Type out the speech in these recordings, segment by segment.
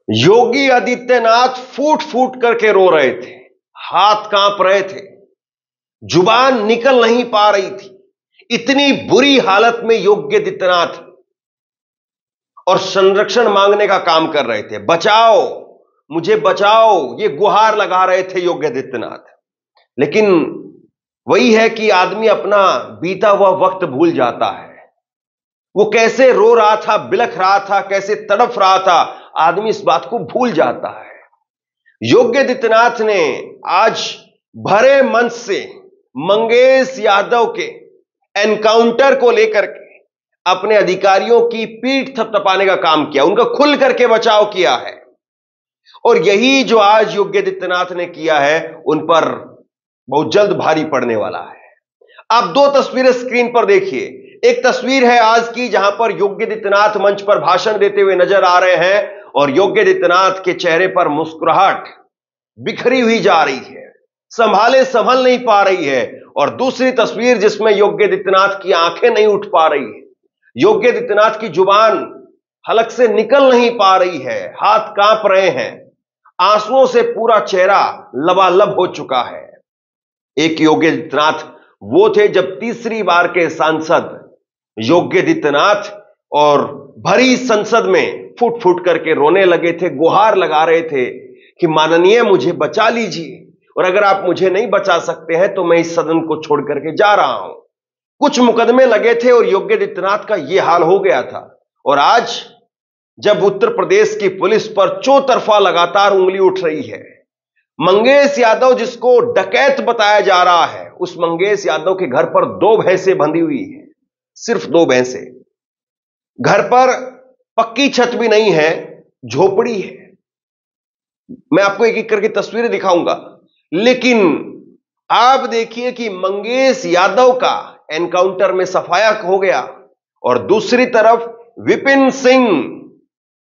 योगी आदित्यनाथ फूट फूट करके रो रहे थे, हाथ कांप रहे थे, जुबान निकल नहीं पा रही थी। इतनी बुरी हालत में योगी आदित्यनाथ और संरक्षण मांगने का काम कर रहे थे। बचाओ, मुझे बचाओ, ये गुहार लगा रहे थे योगी आदित्यनाथ। लेकिन वही है कि आदमी अपना बीता हुआ वक्त भूल जाता है। वो कैसे रो रहा था, बिलख रहा था, कैसे तड़फ रहा था, आदमी इस बात को भूल जाता है। योगी आदित्यनाथ ने आज भरे मंच से मंगेश यादव के एनकाउंटर को लेकर के अपने अधिकारियों की पीठ थपथपाने का काम किया, उनका खुल करके बचाव किया है। और यही जो आज योगी आदित्यनाथ ने किया है, उन पर बहुत जल्द भारी पड़ने वाला है। आप दो तस्वीरें स्क्रीन पर देखिए। एक तस्वीर है आज की, जहां पर योगी आदित्यनाथ मंच पर भाषण देते हुए नजर आ रहे हैं और योगी आदित्यनाथ के चेहरे पर मुस्कुराहट बिखरी हुई जा रही है, संभल नहीं पा रही है। और दूसरी तस्वीर जिसमें योगी आदित्यनाथ की आंखें नहीं उठ पा रही है, योगी आदित्यनाथ की जुबान हलक से निकल नहीं पा रही है, हाथ कांप रहे हैं, आंसुओं से पूरा चेहरा लबालब हो चुका है। एक योगी आदित्यनाथ वो थे जब तीसरी बार के सांसद योगी आदित्यनाथ और भरी संसद में फुट फुट करके रोने लगे थे, गुहार लगा रहे थे कि माननीय मुझे बचा लीजिए, और अगर आप मुझे नहीं बचा सकते हैं तो मैं इस सदन को छोड़ करके जा रहा हूं। कुछ मुकदमे लगे थे और योगी आदित्यनाथ का यह हाल हो गया था। और आज जब उत्तर प्रदेश की पुलिस पर चौतरफा लगातार उंगली उठ रही है, मंगेश यादव जिसको डकैत बताया जा रहा है, उस मंगेश यादव के घर पर 2 भैंसें बंधी हुई है, सिर्फ 2 भैंसें। घर पर पक्की छत भी नहीं है, झोपड़ी है। मैं आपको एक एक करके तस्वीरें दिखाऊंगा, लेकिन आप देखिए कि मंगेश यादव का एनकाउंटर में सफाया हो गया और दूसरी तरफ विपिन सिंह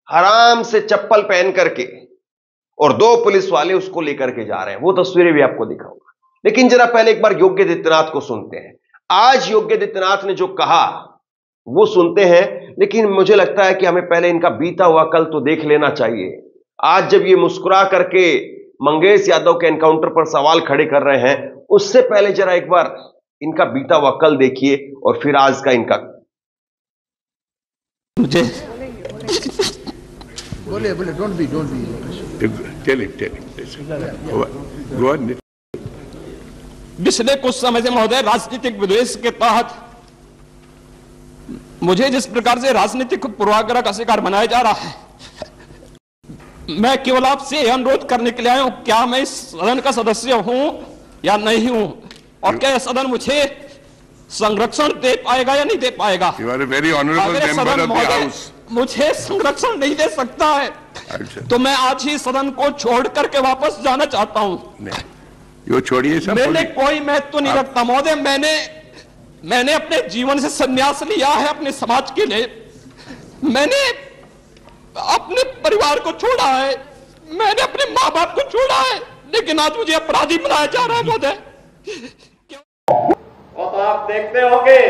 आराम से चप्पल पहन करके और 2 पुलिस वाले उसको लेकर के जा रहे हैं। वो तस्वीरें भी आपको दिखाऊंगा, लेकिन जरा पहले एक बार योगी आदित्यनाथ को सुनते हैं। आज योगी आदित्यनाथ ने जो कहा वो सुनते हैं, लेकिन मुझे लगता है कि हमें पहले इनका बीता हुआ कल तो देख लेना चाहिए। आज जब ये मुस्कुरा करके मंगेश यादव के एनकाउंटर पर सवाल खड़े कर रहे हैं, उससे पहले जरा एक बार इनका बीता हुआ कल देखिए और फिर आज का इनका। मुझे बोले डोंट बी टेल हिम पिछले कुछ समय से महोदय राजनीतिक विद्वेष के तहत मुझे जिस प्रकार से राजनीतिक पूर्वाग्रह का शिकार बनाया जा रहा है, मैं केवल आपसे यह अनुरोध करने के लिए आया हूं, क्या मैं इस सदन का सदस्य हूं या नहीं हूं, और क्या यह सदन मुझे संरक्षण दे पाएगा या नहीं दे पाएगा। You are a very honorable member of the house. मुझे संरक्षण नहीं दे सकता है, तो मैं आज ही सदन को छोड़ करके वापस जाना चाहता हूं। यो छोड़िए सब, मैंने कोई महत्व नहीं रखता महोदय, मैंने अपने जीवन से संन्यास लिया है अपने समाज के लिए, मैंने अपने परिवार को छोड़ा है, मैंने अपने माँ बाप को छोड़ा है, लेकिन आज मुझे अपराधी बनाया जा रहा है महोदय। और तो आप देखते होंगे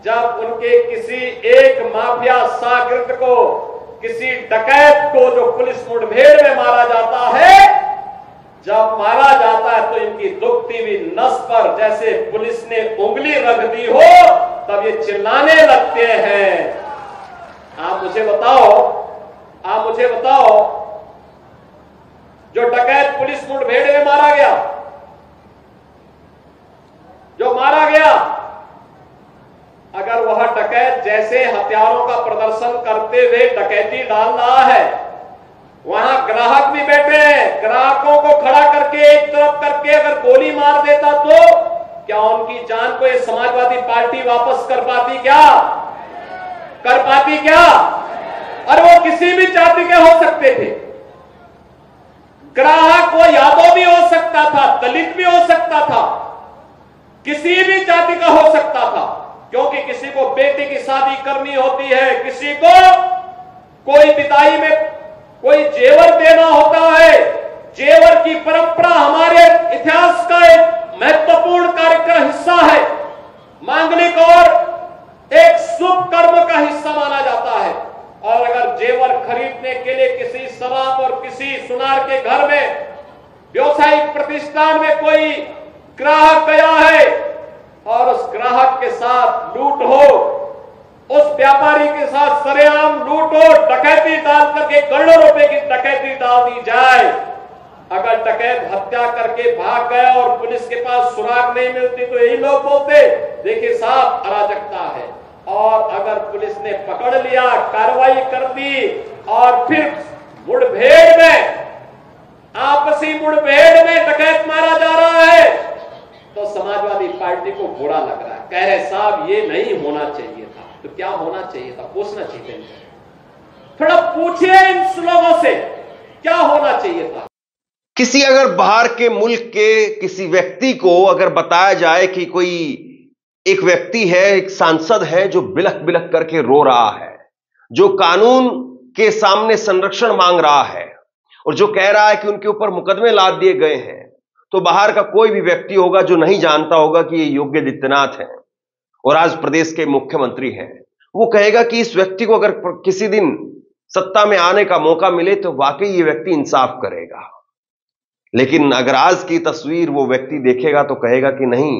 जब उनके किसी एक माफिया शागिर्द को, किसी डकैत को जो पुलिस मुठभेड़ में मारा जाता है, जब मारा जाता है तो इनकी दुखती हुई नस पर जैसे पुलिस ने उंगली रख दी हो, तब ये चिल्लाने लगते हैं। आप मुझे बताओ जो डकैत पुलिस मुठभेड़ में मारा गया, अगर वह डकैत जैसे हथियारों का प्रदर्शन करते हुए डकैती डाल रहा है, वहां ग्राहक भी बैठे हैं, ग्राहकों को खड़ा करके एक तरफ करके अगर गोली मार देता तो क्या उनकी जान को ये समाजवादी पार्टी वापस कर पाती क्या? और वो किसी भी जाति के हो सकते थे। ग्राहक वो यादव भी हो सकता था, दलित भी हो सकता था, किसी भी जाति का हो सकता था, क्योंकि किसी को बेटे की शादी करनी होती है, किसी को कोई विदाई में कोई जेवर देना होता है। जेवर की परंपरा हमारे इतिहास का एक महत्वपूर्ण कार्य का हिस्सा है, मांगलिक और एक शुभ कर्म का हिस्सा माना जाता है। और अगर जेवर खरीदने के लिए किसी शराब और किसी सुनार के घर में, व्यवसायिक प्रतिष्ठान में कोई ग्राहक गया है और उस ग्राहक के साथ लूट हो, उस व्यापारी के साथ सरेआम लूट हो, डकैती डाल करके करोड़ों रुपए की डकैती डाल दी जाए, अगर डकैत हत्या करके भाग गया और पुलिस के पास सुराग नहीं मिलती तो यही लोग बोलते देखिए साहब अराजकता है। और अगर पुलिस ने पकड़ लिया, कार्रवाई कर दी और फिर मुठभेड़ में, आपसी मुठभेड़ में डकैत मारा जा रहा है तो समाजवादी पार्टी को बुरा लग रहा है, कह रहे साहब ये नहीं होना चाहिए था। तो क्या होना चाहिए था? पूछना चाहिए था। थोड़ा पूछिए इन लोगों से क्या होना चाहिए था। किसी अगर बाहर के मुल्क के किसी व्यक्ति को अगर बताया जाए कि कोई एक व्यक्ति है, एक सांसद है जो बिलख बिलख करके रो रहा है, जो कानून के सामने संरक्षण मांग रहा है और जो कह रहा है कि उनके ऊपर मुकदमे लाद दिए गए हैं, तो बाहर का कोई भी व्यक्ति होगा जो नहीं जानता होगा कि ये योगी आदित्यनाथ है और आज प्रदेश के मुख्यमंत्री हैं, वो कहेगा कि इस व्यक्ति को अगर किसी दिन सत्ता में आने का मौका मिले तो वाकई ये व्यक्ति इंसाफ करेगा। लेकिन अगर आज की तस्वीर वो व्यक्ति देखेगा तो कहेगा कि नहीं,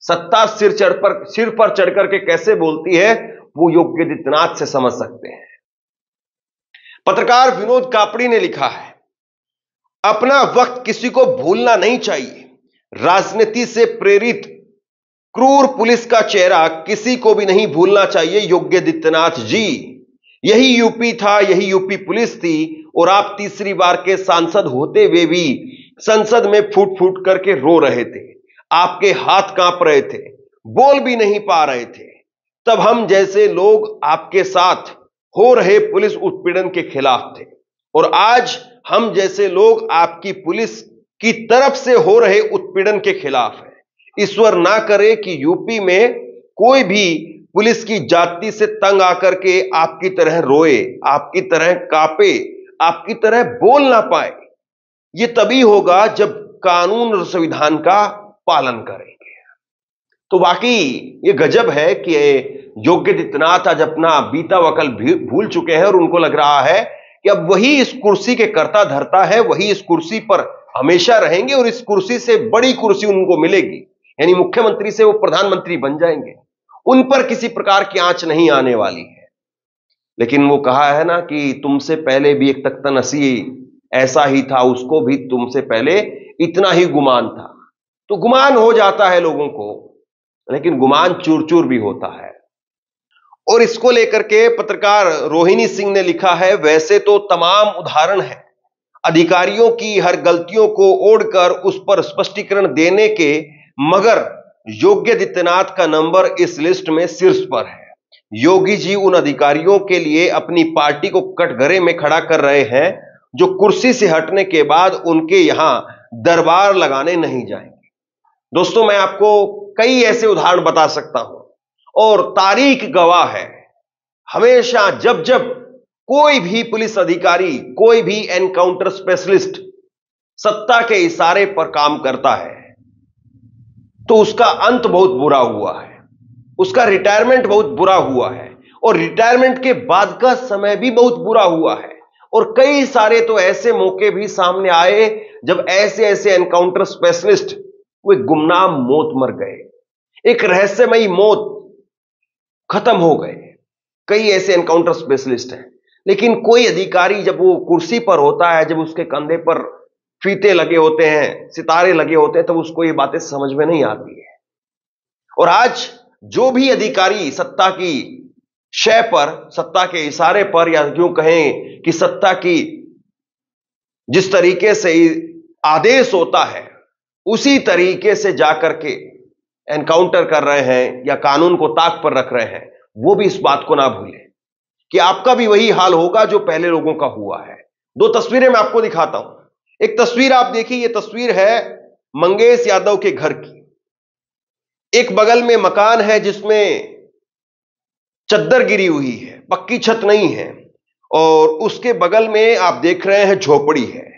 सत्ता सिर पर चढ़ करके कैसे बोलती है वो योगी आदित्यनाथ से समझ सकते हैं। पत्रकार विनोद कापड़ी ने लिखा है, अपना वक्त किसी को भूलना नहीं चाहिए। राजनीति से प्रेरित क्रूर पुलिस का चेहरा किसी को भी नहीं भूलना चाहिए। योगी आदित्यनाथ जी, यही यूपी था, यही यूपी पुलिस थी और आप तीसरी बार के सांसद होते हुए भी संसद में फूट फूट करके रो रहे थे, आपके हाथ कांप रहे थे, बोल भी नहीं पा रहे थे। तब हम जैसे लोग आपके साथ हो रहे पुलिस उत्पीड़न के खिलाफ थे और आज हम जैसे लोग आपकी पुलिस की तरफ से हो रहे उत्पीड़न के खिलाफ हैं। ईश्वर ना करे कि यूपी में कोई भी पुलिस की जाति से तंग आकर के आपकी तरह रोए, आपकी तरह कांपे, आपकी तरह बोल ना पाए। ये तभी होगा जब कानून और संविधान का पालन करेंगे। तो वाकई ये गजब है कि योगी आदित्यनाथ आज अपना बीता वकल भूल चुके हैं और उनको लग रहा है कि अब वही इस कुर्सी के कर्ता धर्ता है, वही इस कुर्सी पर हमेशा रहेंगे और इस कुर्सी से बड़ी कुर्सी उनको मिलेगी, यानी मुख्यमंत्री से वो प्रधानमंत्री बन जाएंगे। उन पर किसी प्रकार की आंच नहीं आने वाली है। लेकिन वो कहा है ना कि तुमसे पहले भी एक तख्तानसी ऐसा ही था, उसको भी तुमसे पहले इतना ही गुमान था। तो गुमान हो जाता है लोगों को, लेकिन गुमान चूर चूर भी होता है। और इसको लेकर के पत्रकार रोहिणी सिंह ने लिखा है, वैसे तो तमाम उदाहरण है अधिकारियों की हर गलतियों को ओढ़कर उस पर स्पष्टीकरण देने के, मगर योगी आदित्यनाथ का नंबर इस लिस्ट में शीर्ष पर है। योगी जी उन अधिकारियों के लिए अपनी पार्टी को कटघरे में खड़ा कर रहे हैं जो कुर्सी से हटने के बाद उनके यहां दरबार लगाने नहीं जाएंगे। दोस्तों, मैं आपको कई ऐसे उदाहरण बता सकता हूं और तारीख गवाह है। हमेशा जब जब कोई भी पुलिस अधिकारी, कोई भी एनकाउंटर स्पेशलिस्ट सत्ता के इशारे पर काम करता है तो उसका अंत बहुत बुरा हुआ है, उसका रिटायरमेंट बहुत बुरा हुआ है और रिटायरमेंट के बाद का समय भी बहुत बुरा हुआ है। और कई सारे तो ऐसे मौके भी सामने आए जब ऐसे ऐसे एनकाउंटर स्पेशलिस्ट वो गुमनाम मौत मर गए, एक रहस्यमयी मौत खत्म हो गए। कई ऐसे एनकाउंटर स्पेशलिस्ट हैं, लेकिन कोई अधिकारी जब वो कुर्सी पर होता है, जब उसके कंधे पर फीते लगे होते हैं, सितारे लगे होते हैं, तब उसको ये बातें समझ में नहीं आती है। और आज जो भी अधिकारी सत्ता की शय पर, सत्ता के इशारे पर, या यूं कहें कि सत्ता की जिस तरीके से आदेश होता है उसी तरीके से जाकर के एनकाउंटर कर रहे हैं या कानून को ताक पर रख रहे हैं, वो भी इस बात को ना भूलें कि आपका भी वही हाल होगा जो पहले लोगों का हुआ है। दो तस्वीरें मैं आपको दिखाता हूं। एक तस्वीर आप देखिए, ये तस्वीर है मंगेश यादव के घर की। एक बगल में मकान है जिसमें चद्दर गिरी हुई है, पक्की छत नहीं है, और उसके बगल में आप देख रहे हैं झोपड़ी है।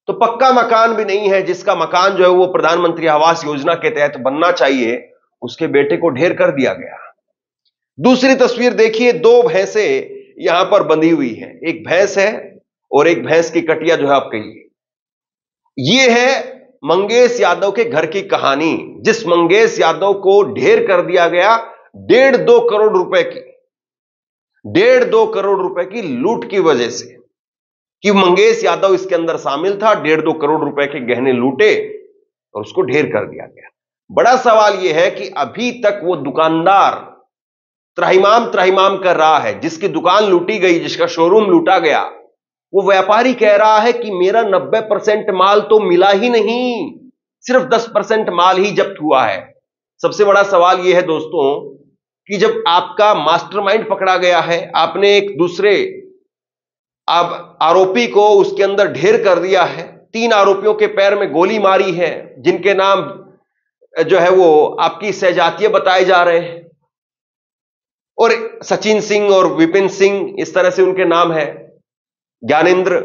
तो पक्का मकान भी नहीं है, जिसका मकान जो है वो प्रधानमंत्री आवास योजना के तहत बनना चाहिए, उसके बेटे को ढेर कर दिया गया। दूसरी तस्वीर देखिए, दो भैंसे यहां पर बंधी हुई हैं। एक भैंस है और एक भैंस की कटिया जो है आप कहिए। यह है मंगेश यादव के घर की कहानी, जिस मंगेश यादव को ढेर कर दिया गया 1.5-2 करोड़ रुपए की, 1.5-2 करोड़ रुपए की लूट की वजह से, कि मंगेश यादव इसके अंदर शामिल था। 1.5-2 करोड़ रुपए के गहने लूटे और उसको ढेर कर दिया गया। बड़ा सवाल यह है कि अभी तक वो दुकानदार त्राहिमाम कर रहा है। जिसकी दुकान लूटी गई, जिसका शोरूम लूटा गया, वो व्यापारी कह रहा है कि मेरा 90% माल तो मिला ही नहीं, सिर्फ 10% माल ही जब्त हुआ है। सबसे बड़ा सवाल यह है दोस्तों कि जब आपका मास्टरमाइंड पकड़ा गया है, आपने एक दूसरे आरोपी को उसके अंदर ढेर कर दिया है, 3 आरोपियों के पैर में गोली मारी है, जिनके नाम जो है वो आपकी सहजातीय बताए जा रहे हैं, और सचिन सिंह और विपिन सिंह इस तरह से उनके नाम है, ज्ञानेंद्र।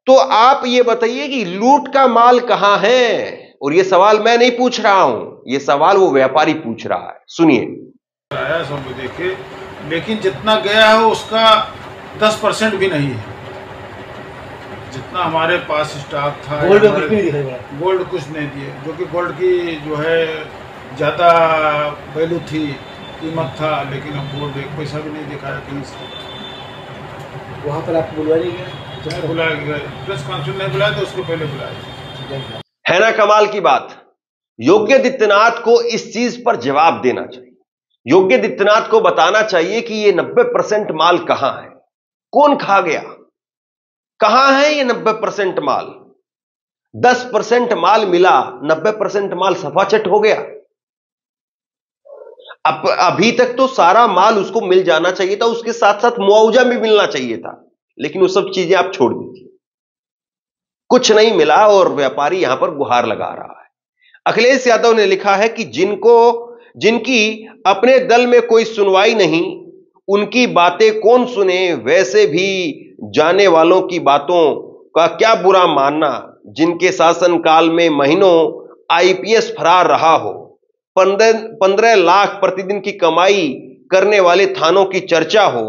तो आप ये बताइए कि लूट का माल कहां है? और ये सवाल मैं नहीं पूछ रहा हूं, ये सवाल वो व्यापारी पूछ रहा है। सुनिए। सब देखे, लेकिन जितना गया है उसका 10% भी नहीं है। जितना हमारे पास स्टॉक था, गोल्ड कुछ नहीं दिए, जो कि गोल्ड की जो है ज़्यादा वैल्यू थी, कीमत था, लेकिन अब गोल्ड एक पैसा भी नहीं दिखाया कहीं से। वहाँ पर आपको बुलवाया नहीं गया? बुलाया गया, प्रेस कॉन्फ्रेंस नहीं बुलाया तो उसको पहले बुलाया। है ना कमाल की बात। योगी आदित्यनाथ को इस चीज पर जवाब देना चाहिए। योगी आदित्यनाथ को बताना चाहिए कि ये 90% माल कहां है, कौन खा गया, कहां है ये 90% माल। 10% माल मिला, 90% माल सफाचट हो गया। अभी तक तो सारा माल उसको मिल जाना चाहिए था, उसके साथ साथ मुआवजा भी मिलना चाहिए था, लेकिन वो सब चीजें आप छोड़ दीजिए, कुछ नहीं मिला और व्यापारी यहां पर गुहार लगा रहा है। अखिलेश यादव ने लिखा है कि जिनकी अपने दल में कोई सुनवाई नहीं, उनकी बातें कौन सुने, वैसे भी जाने वालों की बातों का क्या बुरा मानना, जिनके शासनकाल में महीनों आईपीएस फरार रहा हो, 15 लाख प्रतिदिन की कमाई करने वाले थानों की चर्चा हो,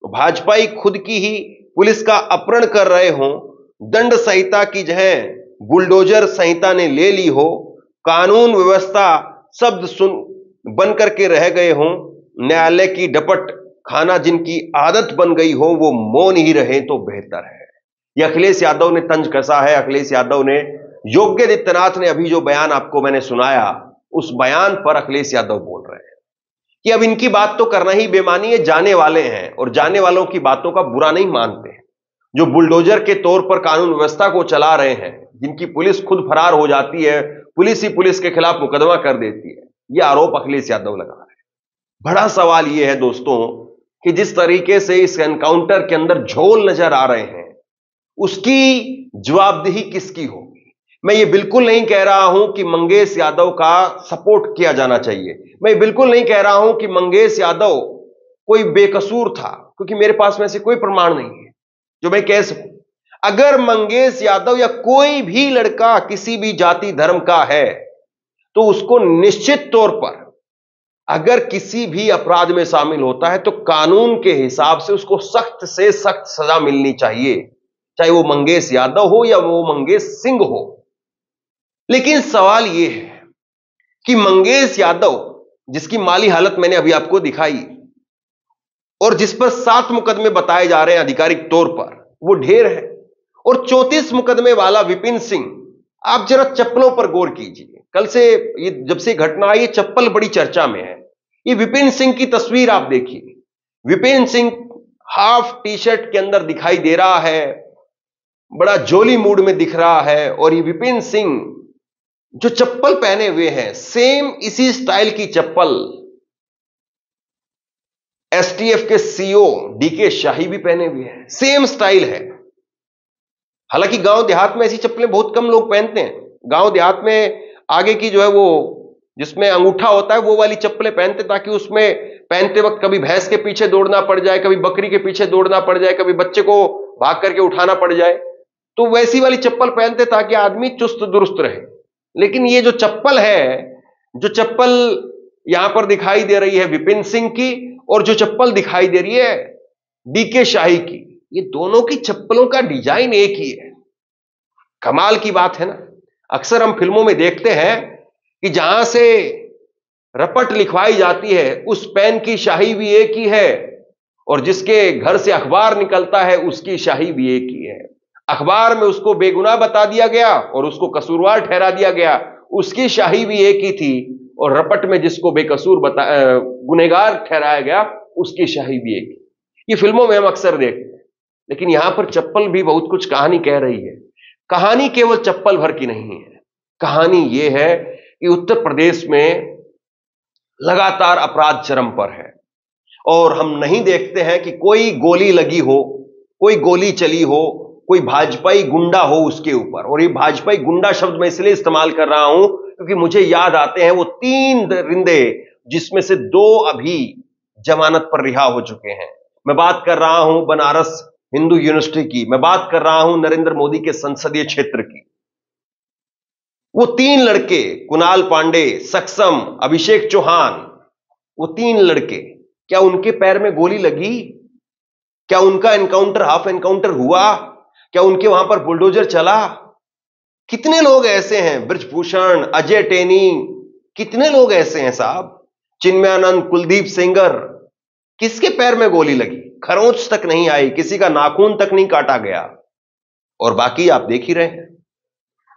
भाजपाई खुद की ही पुलिस का अपहरण कर रहे हों, दंड संहिता की जगह बुलडोजर संहिता ने ले ली हो, कानून व्यवस्था शब्द सुन बन करके रह गए हों, न्यायालय की डपट खाना जिनकी आदत बन गई हो, वो मौन ही रहे तो बेहतर है। यह अखिलेश यादव ने तंज कसा है। अखिलेश यादव ने, योगी आदित्यनाथ ने अभी जो बयान आपको मैंने सुनाया, उस बयान पर अखिलेश यादव बोल रहे हैं कि अब इनकी बात तो करना ही बेमानी है, जाने वाले हैं और जाने वालों की बातों का बुरा नहीं मानते हैं। जो बुलडोजर के तौर पर कानून व्यवस्था को चला रहे हैं, जिनकी पुलिस खुद फरार हो जाती है, पुलिस ही पुलिस के खिलाफ मुकदमा कर देती है, यह आरोप अखिलेश यादव लगा रहे हैं। बड़ा सवाल यह है दोस्तों कि जिस तरीके से इस एनकाउंटर के अंदर झोल नजर आ रहे हैं, उसकी जवाबदेही किसकी होगी? मैं ये बिल्कुल नहीं कह रहा हूं कि मंगेश यादव का सपोर्ट किया जाना चाहिए, मैं बिल्कुल नहीं कह रहा हूं कि मंगेश यादव कोई बेकसूर था, क्योंकि मेरे पास में से कोई प्रमाण नहीं है जो मैं कह सकूं। अगर मंगेश यादव या कोई भी लड़का किसी भी जाति धर्म का है, तो उसको निश्चित तौर पर अगर किसी भी अपराध में शामिल होता है तो कानून के हिसाब से उसको सख्त से सख्त सजा मिलनी चाहिए, चाहे वो मंगेश यादव हो या वो मंगेश सिंह हो। लेकिन सवाल यह है कि मंगेश यादव, जिसकी माली हालत मैंने अभी आपको दिखाई और जिस पर 7 मुकदमे बताए जा रहे हैं आधिकारिक तौर पर, वो ढेर है। और 34 मुकदमे वाला विपिन सिंह, आप जरा चप्पलों पर गौर कीजिए। कल से ये जब से घटना आई, ये चप्पल बड़ी चर्चा में है। ये विपिन सिंह की तस्वीर आप देखिए। Vipin Singh half T shirt के अंदर दिखाई दे रहा है, बड़ा जोली मूड में दिख रहा है। और ये विपिन सिंह जो चप्पल पहने हुए हैं, सेम इसी स्टाइल की चप्पल एसटीएफ के सीओ डीके शाही भी पहने हुए हैं, सेम स्टाइल है। हालांकि गांव देहात में ऐसी चप्पलें बहुत कम लोग पहनते हैं। गांव देहात में आगे की जो है वो जिसमें अंगूठा होता है, वो वाली चप्पलें पहनते, ताकि उसमें पहनते वक्त कभी भैंस के पीछे दौड़ना पड़ जाए, कभी बकरी के पीछे दौड़ना पड़ जाए, कभी बच्चे को भाग करके उठाना पड़ जाए, तो वैसी वाली चप्पल पहनते ताकि आदमी चुस्त दुरुस्त रहे। लेकिन ये जो चप्पल है, जो चप्पल यहां पर दिखाई दे रही है विपिन सिंह की, और जो चप्पल दिखाई दे रही है डीके शाही की, ये दोनों की चप्पलों का डिजाइन एक ही है। कमाल की बात है ना। अक्सर हम फिल्मों में देखते हैं कि जहां से रपट लिखवाई जाती है उस पेन की शाही भी एक ही है, और जिसके घर से अखबार निकलता है उसकी शाही भी एक ही है। अखबार में उसको बेगुनाह बता दिया गया और उसको कसूरवार ठहरा दिया गया, उसकी शाही भी एक ही थी, और रपट में जिसको बेकसूर गुनहगार ठहराया गया उसकी शाही भी एक ही। ये फिल्मों में हम अक्सर देखते हैं, लेकिन यहां पर चप्पल भी बहुत कुछ कहानी कह रही है। कहानी केवल चप्पल भर की नहीं है, कहानी यह है कि उत्तर प्रदेश में लगातार अपराध चरम पर है, और हम नहीं देखते हैं कि कोई गोली लगी हो, कोई गोली चली हो, कोई भाजपाई गुंडा हो उसके ऊपर। और ये भाजपाई गुंडा शब्द मैं इसलिए इस्तेमाल कर रहा हूं क्योंकि मुझे याद आते हैं वो 3 दरिंदे जिसमें से 2 अभी जमानत पर रिहा हो चुके हैं। मैं बात कर रहा हूं बनारस हिंदू यूनिवर्सिटी की, मैं बात कर रहा हूं नरेंद्र मोदी के संसदीय क्षेत्र की। वो 3 लड़के, कुणाल पांडे, सक्षम, अभिषेक चौहान, वो 3 लड़के, क्या उनके पैर में गोली लगी? क्या उनका एनकाउंटर, हाफ एनकाउंटर हुआ? क्या उनके वहां पर बुलडोजर चला? कितने लोग ऐसे हैं, ब्रजभूषण, अजय टेनी, कितने लोग ऐसे हैं साहब, चिन्मयानंद, कुलदीप सेंगर, किसके पैर में गोली लगी? खरोंच तक नहीं आई, किसी का नाखून तक नहीं काटा गया, और बाकी आप देख ही रहे हैं।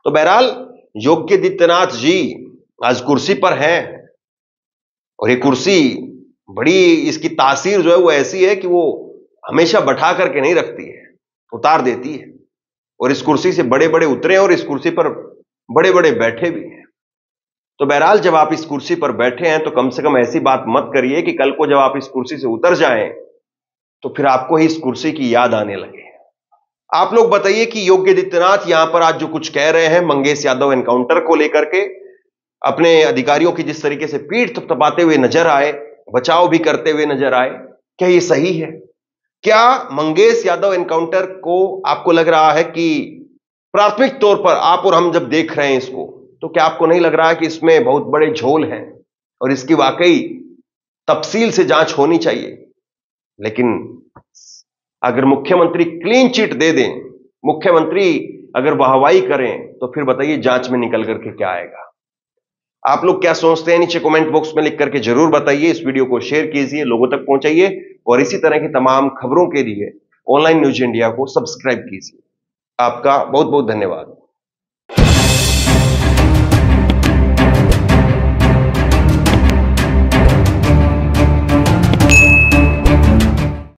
तो बहरहाल योगी आदित्यनाथ जी आज कुर्सी पर हैं, और ये कुर्सी बड़ी, इसकी तासीर जो है वो ऐसी है कि वो हमेशा बैठा करके नहीं रखती है, उतार देती है। और इस कुर्सी से बड़े बड़े उतरे और इस कुर्सी पर बड़े बड़े बैठे भी हैं। तो बहरहाल जब आप इस कुर्सी पर बैठे हैं तो कम से कम ऐसी बात मत करिए कि कल को जब आप इस कुर्सी से उतर जाएं तो फिर आपको ही इस कुर्सी की याद आने लगे। आप लोग बताइए कि योगी आदित्यनाथ यहां पर आज जो कुछ कह रहे हैं मंगेश यादव एनकाउंटर को लेकर के, अपने अधिकारियों की जिस तरीके से पीठ थपथपाते हुए नजर आए, बचाव भी करते हुए नजर आए, क्या ये सही है? क्या मंगेश यादव एनकाउंटर को आपको लग रहा है कि प्राथमिक तौर पर आप और हम जब देख रहे हैं इसको, तो क्या आपको नहीं लग रहा है कि इसमें बहुत बड़े झोल हैं और इसकी वाकई तफसील से जांच होनी चाहिए? लेकिन अगर मुख्यमंत्री क्लीन चिट दे दें, मुख्यमंत्री अगर वाहवाही करें, तो फिर बताइए जांच में निकल करके क्या आएगा? आप लोग क्या सोचते हैं नीचे कमेंट बॉक्स में लिख करके जरूर बताइए। इस वीडियो को शेयर कीजिए, लोगों तक पहुंचाइए, और इसी तरह की तमाम खबरों के लिए ऑनलाइन न्यूज इंडिया को सब्सक्राइब कीजिए। आपका बहुत बहुत धन्यवाद।